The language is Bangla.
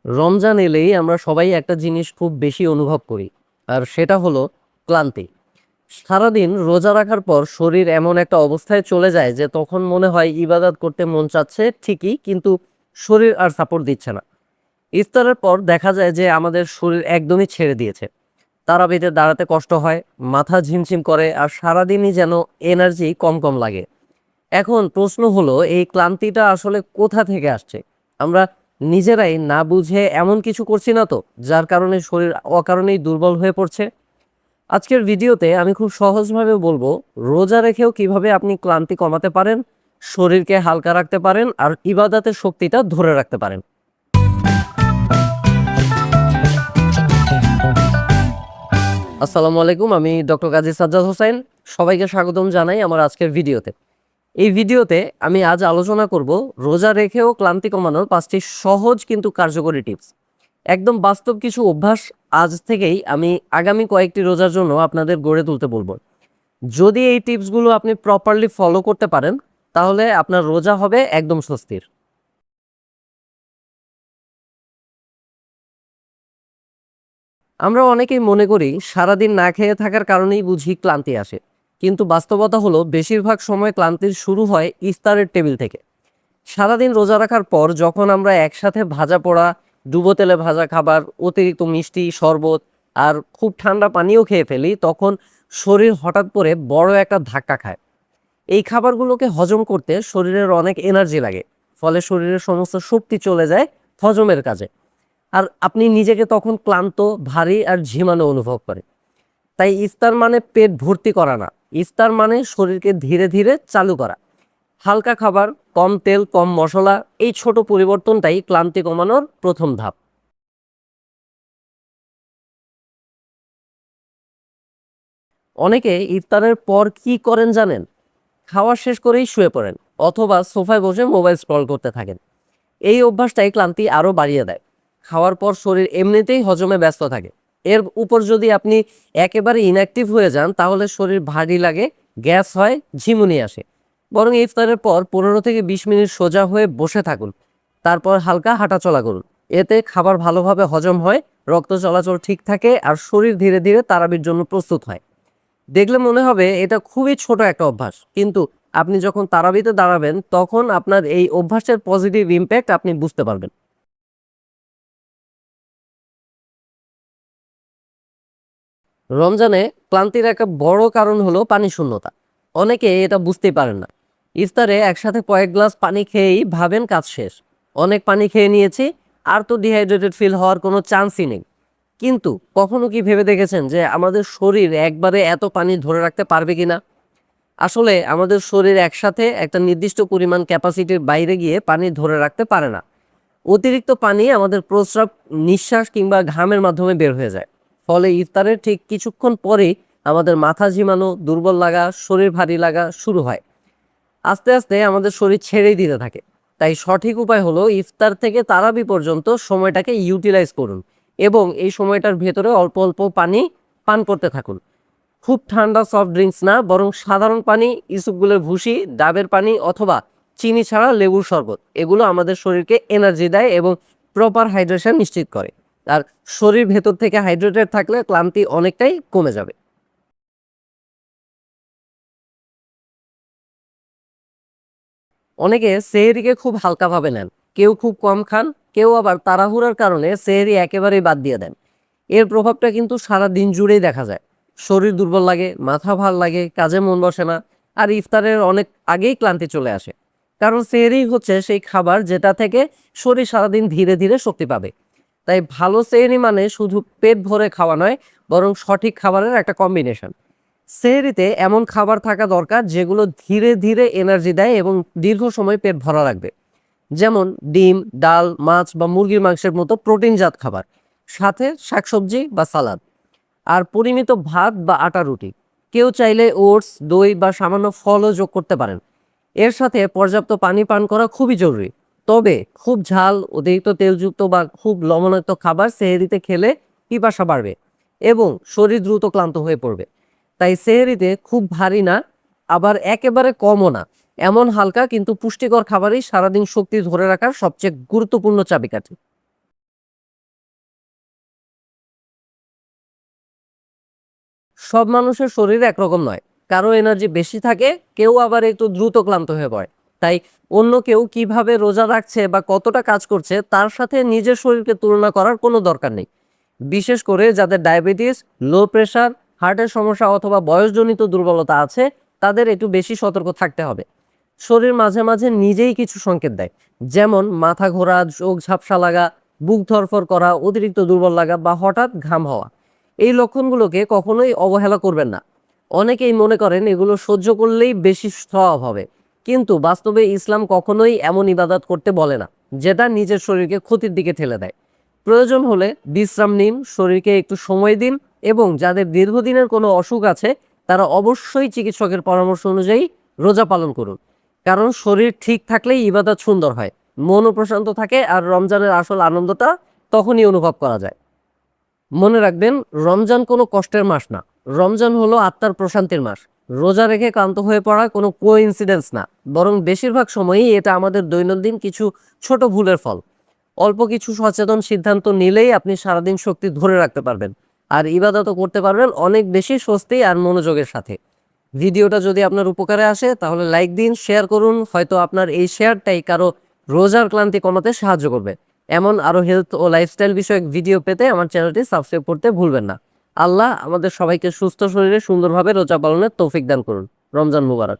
রমজান এলেই আমরা সবাই একটা জিনিস খুব বেশি অনুভব করি, আর সেটা হলো ক্লান্তি। সারাদিন রোজা রাখার পর শরীর এমন একটা অবস্থায় চলে যায় যে তখন মনে হয় ইবাদত করতে মন চাচ্ছে ঠিকই, কিন্তু শরীর আর সাপোর্ট দিচ্ছে না। ইফতারের পর দেখা যায় যে আমাদের শরীর একদমই ছেড়ে দিয়েছে। তারাবিতে দাঁড়াতে কষ্ট হয়, মাথা ঝিমঝিম করে, আর সারাদিনই যেন এনার্জি কম কম লাগে। এখন প্রশ্ন হলো, এই ক্লান্তিটা আসলে কোথা থেকে আসছে? আমরা নিজেরাই না বুঝে এমন কিছু করছি না তো, যার কারণে শরীর অকারণেই দুর্বল হয়ে পড়ছে? আজকের ভিডিওতে আমি খুব সহজভাবে বলবো রোজা রেখেও কিভাবে আপনি ক্লান্তি কমাতে পারেন, শরীরকে হালকা রাখতে পারেন, আর ইবাদতের শক্তিটা ধরে রাখতে পারেন। আসসালামু আলাইকুম, আমি ডক্টর কাজী সাজ্জাদ হোসেন। সবাইকে স্বাগতম জানাই আমার আজকের ভিডিওতে। এই ভিডিওতে আমি আজ আলোচনা করব রোজা রেখেও ক্লান্তি কমানোর 5টি সহজ কিন্তু কার্যকরী টিপস। একদম বাস্তব কিছু অভ্যাস আজ থেকেই আমি আগামী কয়েকটি রোজার জন্য আপনাদের গড়ে তুলতে বলবো। যদি এই টিপসগুলো আপনি প্রপারলি ফলো করতে পারেন, তাহলে আপনার রোজা হবে একদম স্বস্তির। আমরা অনেকেই মনে করি সারাদিন না খেয়ে থাকার কারণেই বুঝি ক্লান্তি আসে, কিন্তু বাস্তবতা হলো বেশিরভাগ সময় ক্লান্তির শুরু হয় ইফতারের টেবিল থেকে। সারাদিন রোজা রাখার পর যখন আমরা একসাথে ভাজা পোড়া, ডুবো তেলে ভাজা খাবার, অতিরিক্ত মিষ্টি, শরবত আর খুব ঠান্ডা পানিও খেয়ে ফেলি, তখন শরীর হঠাৎ করে বড় একটা ধাক্কা খায়। এই খাবারগুলোকে হজম করতে শরীরের অনেক এনার্জি লাগে, ফলে শরীরের সমস্ত শক্তি চলে যায় হজমের কাজে। আর আপনি নিজেকে তখন ক্লান্ত, ভারী আর ঝিমানো অনুভব করেন। তাই ইফতার মানে পেট ভর্তি করা না, ইফতার মানে শরীরকে ধীরে ধীরে চালু করা। হালকা খাবার, কম তেল, কম মশলা, এই ছোট পরিবর্তনটাই ক্লান্তি কমানোর প্রথম ধাপ। অনেকে ইফতারের পর কি করেন জানেন? খাওয়া শেষ করেই শুয়ে পড়েন, অথবা সোফায় বসে মোবাইল স্ক্রল করতে থাকেন। এই অভ্যাসটাই ক্লান্তি আরও বাড়িয়ে দেয়। খাওয়ার পর শরীর এমনিতেই হজমে ব্যস্ত থাকে, এর উপর যদি আপনি একেবারে ইনঅ্যাক্টিভ হয়ে যান, তাহলে শরীর ভারী লাগে, গ্যাস হয়, ঝিমুনি আসে। বরং ইফতারের পর 15 থেকে 20 মিনিট সোজা হয়ে বসে থাকুন, তারপর হালকা হাঁটাচলা করুন। এতে খাবার ভালোভাবে হজম হয়, রক্ত চলাচল ঠিক থাকে, আর শরীর ধীরে ধীরে তারাবির জন্য প্রস্তুত হয়। দেখলে মনে হবে এটা খুবই ছোট একটা অভ্যাস, কিন্তু আপনি যখন তারাবিতে দাঁড়াবেন তখন আপনার এই অভ্যাসের পজিটিভ ইম্প্যাক্ট আপনি বুঝতে পারবেন। রমজানে ক্লান্তির একটা বড় কারণ হলো পানি শূন্যতা। অনেকে এটা বুঝতেই পারেন না। ইফতারে একসাথে কয়েক গ্লাস পানি খেয়েই ভাবেন কাজ শেষ, অনেক পানি খেয়ে নিয়েছি, আর তো ডিহাইড্রেটেড ফিল হওয়ার কোনো চান্সই নেই। কিন্তু কখনো কি ভেবে দেখেছেন যে আমাদের শরীর একবারে এত পানি ধরে রাখতে পারবে কিনা? আসলে আমাদের শরীর একসাথে একটা নির্দিষ্ট পরিমাণ ক্যাপাসিটির বাইরে গিয়ে পানি ধরে রাখতে পারে না। অতিরিক্ত পানি আমাদের প্রস্রাব, নিঃশ্বাস কিংবা ঘামের মাধ্যমে বের হয়ে যায়। ফলে ইফতারের ঠিক কিছুক্ষণ পরেই আমাদের মাথা ঝিমানো, দুর্বল লাগা, শরীর ভারী লাগা শুরু হয়। আস্তে আস্তে আমাদের শরীর ছেড়েই দিতে থাকে। তাই সঠিক উপায় হলো ইফতার থেকে তারাবি পর্যন্ত সময়টাকে ইউটিলাইজ করুন, এবং এই সময়টার ভেতরে অল্প অল্প পানি পান করতে থাকুন। খুব ঠান্ডা সফট ড্রিঙ্কস না, বরং সাধারণ পানি, ইসুপগুলের ভুসি, ডাবের পানি, অথবা চিনি ছাড়া লেবুর শরবত, এগুলো আমাদের শরীরকে এনার্জি দেয় এবং প্রপার হাইড্রেশন নিশ্চিত করে। আর শরীর ভেতর থেকে হাইড্রেটেড থাকলে ক্লান্তি অনেকটাই কমে যাবে। অনেকে সেহরিকে খুব হালকাভাবে নেন, কেউ খুব কম খান, কেউ আবার তাড়াহুড়ার কারণে সেহরি একেবারেই বাদ দিয়ে দেন। এর প্রভাবটা কিন্তু সারা দিন জুড়েই দেখা যায়। শরীর দুর্বল লাগে, মাথা ভার লাগে, কাজে মন বসে না, আর ইফতারের অনেক আগেই ক্লান্তি চলে আসে। কারণ সেহরি হচ্ছে সেই খাবার যেটা থেকে শরীর সারাদিন ধীরে ধীরে শক্তি পাবে। তাই ভালো সেহরি মানে শুধু পেট ভরে খাওয়া নয়, বরং সঠিক খাবারের একটা কম্বিনেশন। সেহরিতে এমন খাবার থাকা দরকার যেগুলো ধীরে ধীরে এনার্জি দেয় এবং দীর্ঘ সময় পেট ভরা রাখবে। যেমন ডিম, ডাল, মাছ বা মুরগির মাংসের মতো প্রোটিনজাত খাবার, সাথে শাকসবজি বা সালাদ, আর পরিমিত ভাত বা আটা রুটি। কেউ চাইলে ওটস, দই বা সামান্য ফলও যোগ করতে পারেন। এর সাথে পর্যাপ্ত পানি পান করা খুবই জরুরি। তবে খুব ঝাল, অতিরিক্ত তেলযুক্ত বা খুব লবণাক্ত খাবার সেহরিতে খেলে পিপাসা বাড়বে এবং শরীর দ্রুত ক্লান্ত হয়ে পড়বে। তাই সেহরিতে খুব ভারী না, আবার একেবারে কমও না, এমন হালকা কিন্তু পুষ্টিকর খাবারই সারাদিন শক্তি ধরে রাখার সবচেয়ে গুরুত্বপূর্ণ চাবিকাঠি। সব মানুষের শরীর একরকম নয়, কারো এনার্জি বেশি থাকে, কেউ আবার একটু দ্রুত ক্লান্ত হয়ে পড়ে। তাই অন্য কেউ কিভাবে রোজা রাখছে বা কতটা কাজ করছে তার সাথে নিজের শরীরকে তুলনা করার কোনো দরকার নেই। বিশেষ করে যাদের ডায়াবেটিস, লো প্রেশার, হার্টের সমস্যা অথবা বয়সজনিত দুর্বলতা আছে, তাদের একটু বেশি সতর্ক থাকতে হবে। শরীর মাঝে মাঝে নিজেই কিছু সংকেত দেয়, যেমন মাথা ঘোরা, চোখ ঝাপসা লাগা, বুক ধরফর করা, অতিরিক্ত দুর্বল লাগা বা হঠাৎ ঘাম হওয়া। এই লক্ষণগুলোকে কখনোই অবহেলা করবেন না। অনেকেই মনে করেন এগুলো সহ্য করলেই বেশি সওয়াব হবে, কিন্তু বাস্তবে ইসলাম কখনোই এমন ইবাদত করতে বলে না যেটা নিজের শরীরকে ক্ষতির দিকে ঠেলে দেয়। প্রয়োজন হলে বিশ্রাম নিন, শরীরকে একটু সময় দিন, এবং যাদের দীর্ঘদিনের কোনো অসুখ আছে তারা অবশ্যই চিকিৎসকের পরামর্শ অনুযায়ী রোজা পালন করুন। কারণ শরীর ঠিক থাকলেই ইবাদত সুন্দর হয়, মনও প্রশান্ত থাকে, আর রমজানের আসল আনন্দটা তখনই অনুভব করা যায়। মনে রাখবেন, রমজান কোনো কষ্টের মাস না, রমজান হলো আত্মার প্রশান্তির মাস। রোজা রেখে ক্লান্ত হয়ে পড়া কোনো কোইন্সিডেন্স না, বরং বেশিরভাগ সময়ই এটা আমাদের দৈনন্দিন কিছু ছোট ভুলের ফল। অল্প কিছু সচেতন সিদ্ধান্ত নিলেই আপনি সারাদিন শক্তি ধরে রাখতে পারবেন, আর ইবাদতও করতে পারবেন অনেক বেশি স্বস্তি আর মনোযোগের সাথে। ভিডিওটা যদি আপনার উপকারে আসে তাহলে লাইক দিন, শেয়ার করুন, হয়তো আপনার এই শেয়ারটাই কারো রোজার ক্লান্তি কমাতে সাহায্য করবে। এমন আরো হেলথ ও লাইফস্টাইল বিষয়ক ভিডিও পেতে আমার চ্যানেলটি সাবস্ক্রাইব করতে ভুলবেন না। আল্লাহ আমাদের সবাইকে সুস্থ শরীরে সুন্দরভাবে রোজা পালনের তৌফিক দান করুন। রমজান মুবারক।